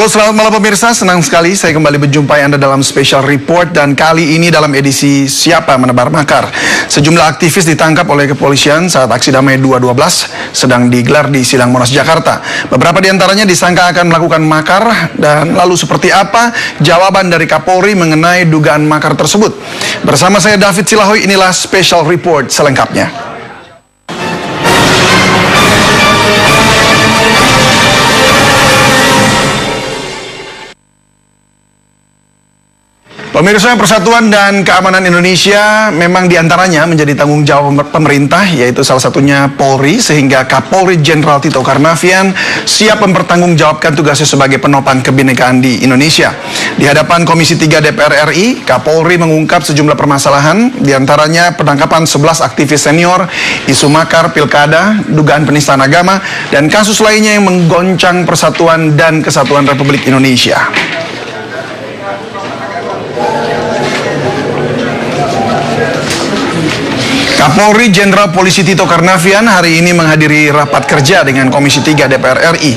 Halo, selamat malam pemirsa. Senang sekali saya kembali menjumpai Anda dalam special report, dan kali ini dalam edisi Siapa Menebar Makar. Sejumlah aktivis ditangkap oleh kepolisian saat aksi damai 212 sedang digelar di Silang Monas, Jakarta. Beberapa di antaranya disangka akan melakukan makar, dan lalu seperti apa jawaban dari Kapolri mengenai dugaan makar tersebut? Bersama saya David Silahoy, inilah special report selengkapnya. Pemirsa, Persatuan dan Keamanan Indonesia memang diantaranya menjadi tanggung jawab pemerintah, yaitu salah satunya Polri, sehingga Kapolri Jenderal Tito Karnavian siap mempertanggungjawabkan tugasnya sebagai penopang kebinekaan di Indonesia. Di hadapan Komisi 3 DPR RI, Kapolri mengungkap sejumlah permasalahan, diantaranya penangkapan 11 aktivis senior, isu makar pilkada, dugaan penistaan agama, dan kasus lainnya yang menggoncang persatuan dan kesatuan Republik Indonesia. Kapolri Jenderal Polisi Tito Karnavian hari ini menghadiri rapat kerja dengan Komisi 3 DPR RI.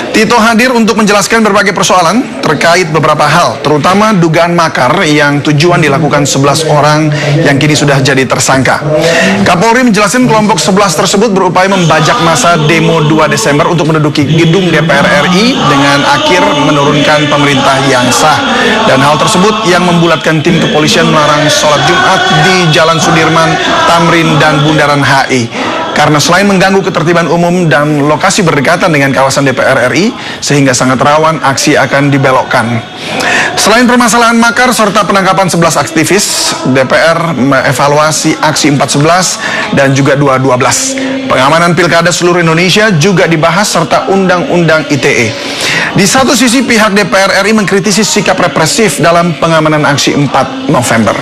Tito hadir untuk menjelaskan berbagai persoalan terkait beberapa hal, terutama dugaan makar yang tujuan dilakukan 11 orang yang kini sudah jadi tersangka. Kapolri menjelaskan kelompok 11 tersebut berupaya membajak massa demo 2 Desember untuk menduduki gedung DPR RI dengan akhir menurunkan pemerintah yang sah. Dan hal tersebut yang membulatkan tim kepolisian melarang sholat Jumat di Jalan Sudirman, Tamrin, dan Bundaran HI. Karena selain mengganggu ketertiban umum dan lokasi berdekatan dengan kawasan DPR RI, sehingga sangat rawan aksi akan dibelokkan. Selain permasalahan makar serta penangkapan 11 aktivis, DPR mengevaluasi aksi 411 dan juga 212. Pengamanan pilkada seluruh Indonesia juga dibahas, serta Undang-Undang ITE. Di satu sisi, pihak DPR RI mengkritisi sikap represif dalam pengamanan aksi 4 November.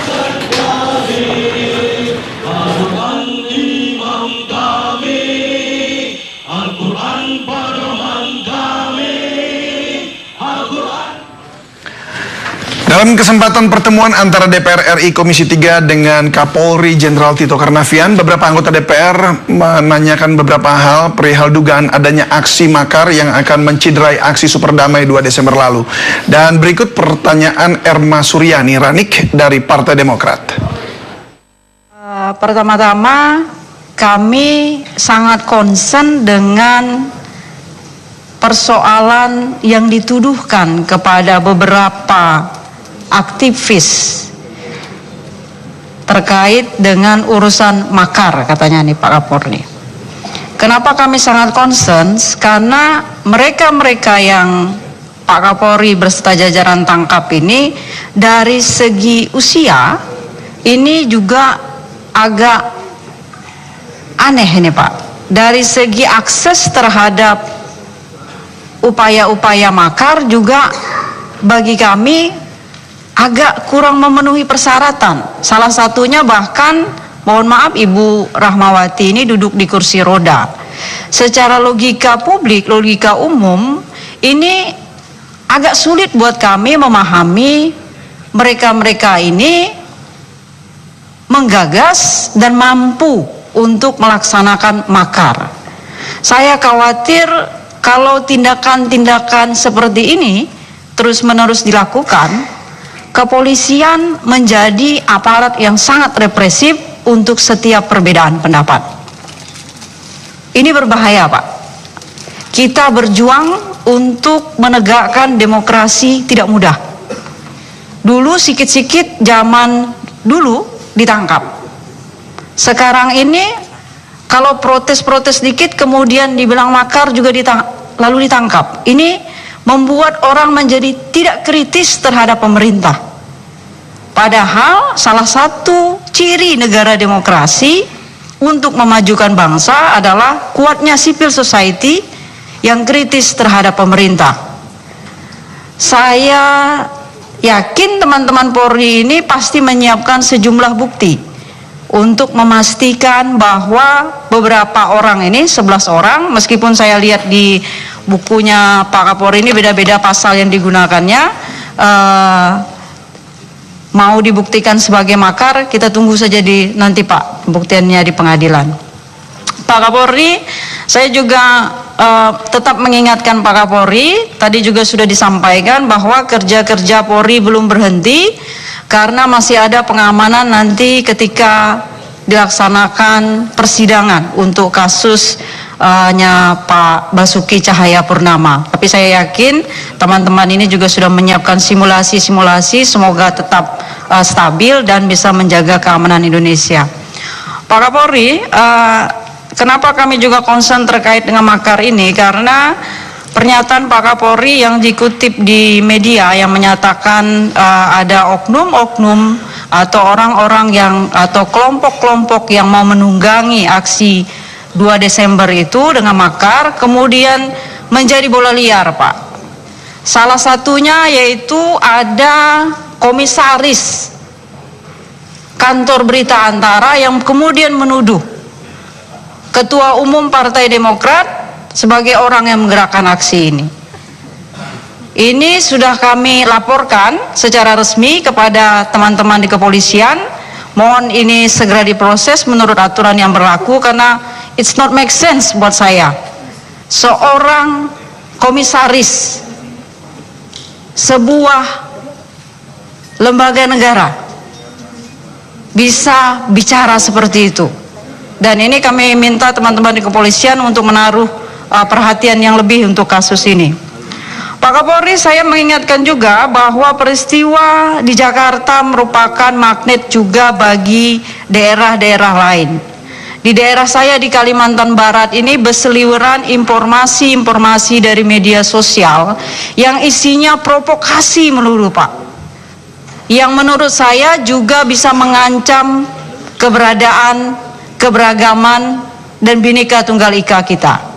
Dalam kesempatan pertemuan antara DPR RI Komisi 3 dengan Kapolri Jenderal Tito Karnavian, beberapa anggota DPR menanyakan beberapa hal perihal dugaan adanya aksi makar yang akan menciderai aksi Super Damai 2 Desember lalu. Dan berikut pertanyaan Erma Suryani Ranik dari Partai Demokrat. Pertama-tama, kami sangat concern dengan persoalan yang dituduhkan kepada beberapa aktivis terkait dengan urusan makar, katanya nih Pak Kapolri. Kenapa kami sangat concern? Karena mereka-mereka yang Pak Kapolri berserta jajaran tangkap ini, dari segi usia ini juga agak aneh ini Pak. Dari segi akses terhadap upaya-upaya makar juga bagi kami agak kurang memenuhi persyaratan. Salah satunya bahkan, mohon maaf, Ibu Rahmawati ini duduk di kursi roda. Secara logika publik, logika umum, ini agak sulit buat kami memahami mereka-mereka ini menggagas dan mampu untuk melaksanakan makar. Saya khawatir kalau tindakan-tindakan seperti ini terus-menerus dilakukan, kepolisian menjadi aparat yang sangat represif untuk setiap perbedaan pendapat. Ini berbahaya, Pak. Kita berjuang untuk menegakkan demokrasi tidak mudah. Dulu sikit-sikit zaman dulu ditangkap. Sekarang ini kalau protes-protes dikit kemudian dibilang makar juga lalu ditangkap. Ini membuat orang menjadi tidak kritis terhadap pemerintah. Padahal salah satu ciri negara demokrasi untuk memajukan bangsa adalah kuatnya civil society yang kritis terhadap pemerintah. Saya yakin teman-teman Polri ini pasti menyiapkan sejumlah bukti untuk memastikan bahwa beberapa orang ini, 11 orang, meskipun saya lihat di bukunya Pak Kapolri ini beda-beda pasal yang digunakannya, mau dibuktikan sebagai makar, kita tunggu saja nanti Pak pembuktiannya di pengadilan. Pak Kapolri, saya juga tetap mengingatkan Pak Kapolri, tadi juga sudah disampaikan bahwa kerja-kerja Polri belum berhenti karena masih ada pengamanan nanti ketika dilaksanakan persidangan untuk kasusnya Pak Basuki Cahayapurnama. Tapi saya yakin teman-teman ini juga sudah menyiapkan simulasi-simulasi, semoga tetap stabil dan bisa menjaga keamanan Indonesia. Pak Kapolri, kenapa kami juga concern terkait dengan makar ini? Karena pernyataan Pak Kapolri yang dikutip di media yang menyatakan ada oknum-oknum atau orang-orang yang atau kelompok-kelompok yang mau menunggangi aksi 2 Desember itu dengan makar, kemudian menjadi bola liar, Pak. Salah satunya yaitu ada komisaris kantor berita Antara yang kemudian menuduh Ketua Umum Partai Demokrat sebagai orang yang menggerakkan aksi ini. Ini sudah kami laporkan secara resmi kepada teman-teman di kepolisian. Mohon ini segera diproses menurut aturan yang berlaku karena it's not make sense buat saya. Seorang komisaris sebuah lembaga negara bisa bicara seperti itu. Dan ini kami minta teman-teman di kepolisian untuk menaruh perhatian yang lebih untuk kasus ini. Pak Kapolri, saya mengingatkan juga bahwa peristiwa di Jakarta merupakan magnet juga bagi daerah-daerah lain. Di daerah saya di Kalimantan Barat ini berseliweran informasi-informasi dari media sosial yang isinya provokasi melulu, Pak. Yang menurut saya juga bisa mengancam keberadaan, keberagaman, dan Bhinneka Tunggal Ika kita.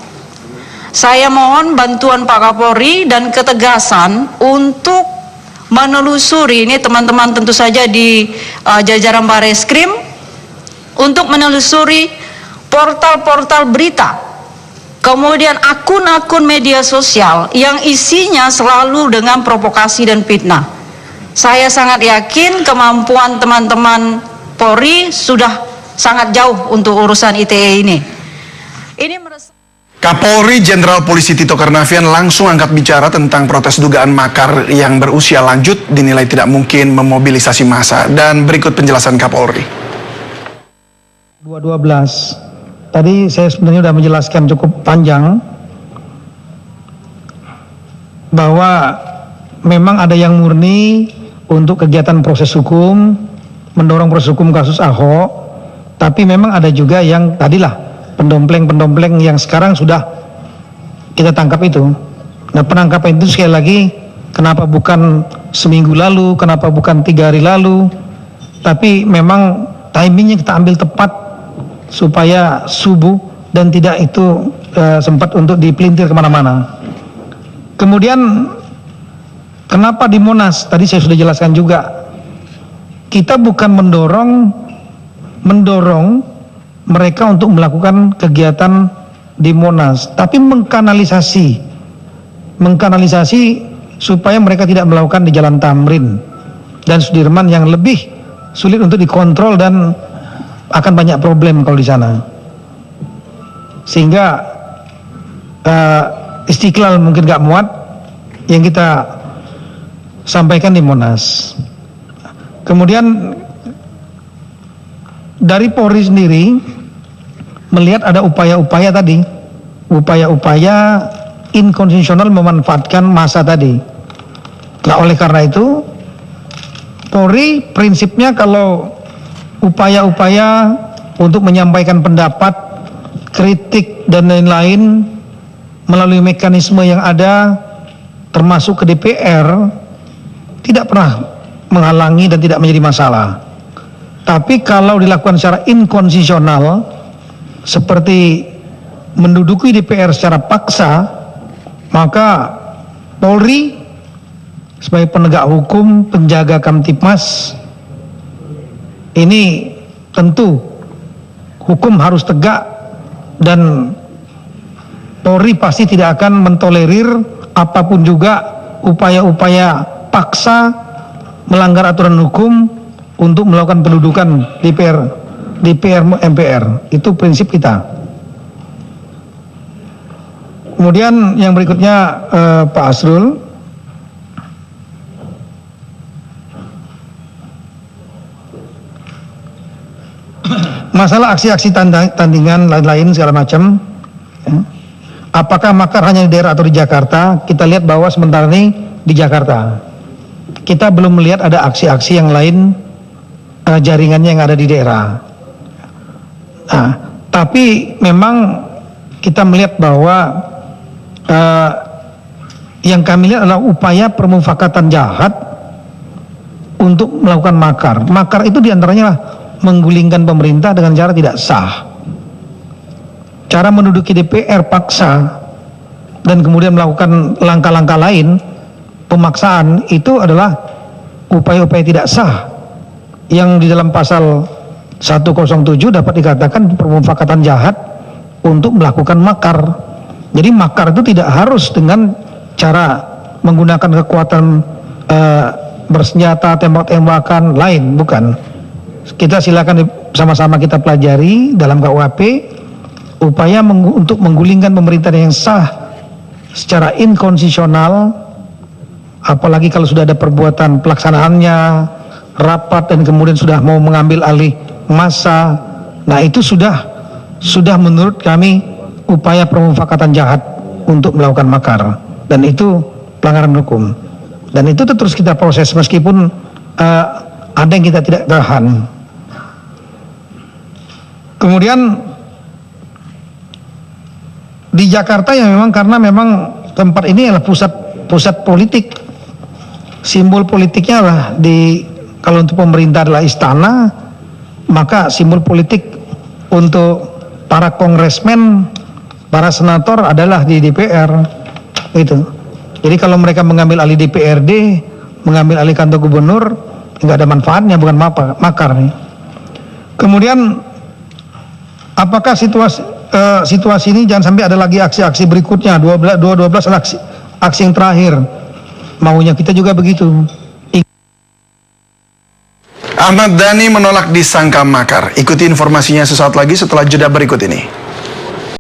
Saya mohon bantuan Pak Kapolri dan ketegasan untuk menelusuri, ini teman-teman tentu saja di jajaran Bareskrim, untuk menelusuri portal-portal berita, kemudian akun-akun media sosial yang isinya selalu dengan provokasi dan fitnah. Saya sangat yakin kemampuan teman-teman Polri sudah sangat jauh untuk urusan ITE ini. Kapolri Jenderal Polisi Tito Karnavian langsung angkat bicara tentang protes dugaan makar yang berusia lanjut dinilai tidak mungkin memobilisasi massa. Dan berikut penjelasan Kapolri. 212. Tadi saya sebenarnya sudah menjelaskan cukup panjang bahwa memang ada yang murni untuk kegiatan proses hukum, mendorong proses hukum kasus Ahok, tapi memang ada juga yang tadilah pendompleng-pendompleng yang sekarang sudah kita tangkap itu. Nah, penangkapan itu sekali lagi, kenapa bukan seminggu lalu, kenapa bukan 3 hari lalu, tapi memang timingnya kita ambil tepat supaya subuh dan tidak itu sempat untuk dipelintir kemana-mana. Kemudian kenapa di Monas, tadi saya sudah jelaskan juga, kita bukan mendorong mereka untuk melakukan kegiatan di Monas, tapi mengkanalisasi supaya mereka tidak melakukan di Jalan Tamrin dan Sudirman yang lebih sulit untuk dikontrol dan akan banyak problem kalau di sana. Sehingga Istiqlal mungkin gak muat yang kita sampaikan di Monas. Kemudian dari Polri sendiri melihat ada upaya-upaya inkonstitusional memanfaatkan massa tadi. Nah, oleh karena itu Polri prinsipnya kalau upaya-upaya untuk menyampaikan pendapat, kritik dan lain-lain melalui mekanisme yang ada termasuk ke DPR tidak pernah menghalangi dan tidak menjadi masalah. Tapi kalau dilakukan secara inkonstitusional seperti menduduki DPR secara paksa, maka Polri sebagai penegak hukum, penjaga Kamtipmas, ini tentu hukum harus tegak dan Polri pasti tidak akan mentolerir apapun juga upaya-upaya paksa melanggar aturan hukum untuk melakukan pendudukan DPR MPR. Itu prinsip kita. Kemudian yang berikutnya Pak Asrul. Masalah aksi-aksi tandingan lain-lain segala macam. Ya. Apakah makar hanya di daerah atau di Jakarta? Kita lihat bahwa sementara ini di Jakarta. Kita belum melihat ada aksi-aksi yang lain jaringannya yang ada di daerah. Nah, tapi memang kita melihat bahwa yang kami lihat adalah upaya permufakatan jahat untuk melakukan makar. Makar itu diantaranya menggulingkan pemerintah dengan cara tidak sah. Cara menduduki DPR paksa dan kemudian melakukan langkah-langkah lain pemaksaan itu adalah upaya-upaya tidak sah yang di dalam pasal 107 dapat dikatakan permufakatan jahat untuk melakukan makar. Jadi makar itu tidak harus dengan cara menggunakan kekuatan bersenjata, tembak-tembakan lain, bukan. Kita silakan sama-sama kita pelajari dalam KUHP upaya untuk menggulingkan pemerintahan yang sah secara inkonstitusional, apalagi kalau sudah ada perbuatan pelaksanaannya rapat dan kemudian sudah mau mengambil alih massa. Nah, itu sudah menurut kami upaya permufakatan jahat untuk melakukan makar, dan itu pelanggaran hukum, dan itu terus kita proses meskipun ada yang kita tidak tahan. Kemudian di Jakarta ya memang karena memang tempat ini adalah pusat politik, simbol politiknya lah kalau untuk pemerintah adalah istana, maka simbol politik untuk para kongresmen, para senator adalah di DPR, gitu. Jadi kalau mereka mengambil alih DPRD, mengambil alih kantor gubernur, nggak ada manfaatnya, bukan makar nih. Kemudian apakah situasi ini jangan sampai ada lagi aksi-aksi berikutnya, 12 aksi yang terakhir, maunya kita juga begitu. Ahmad Dhani menolak disangka makar. Ikuti informasinya sesaat lagi setelah jeda berikut ini.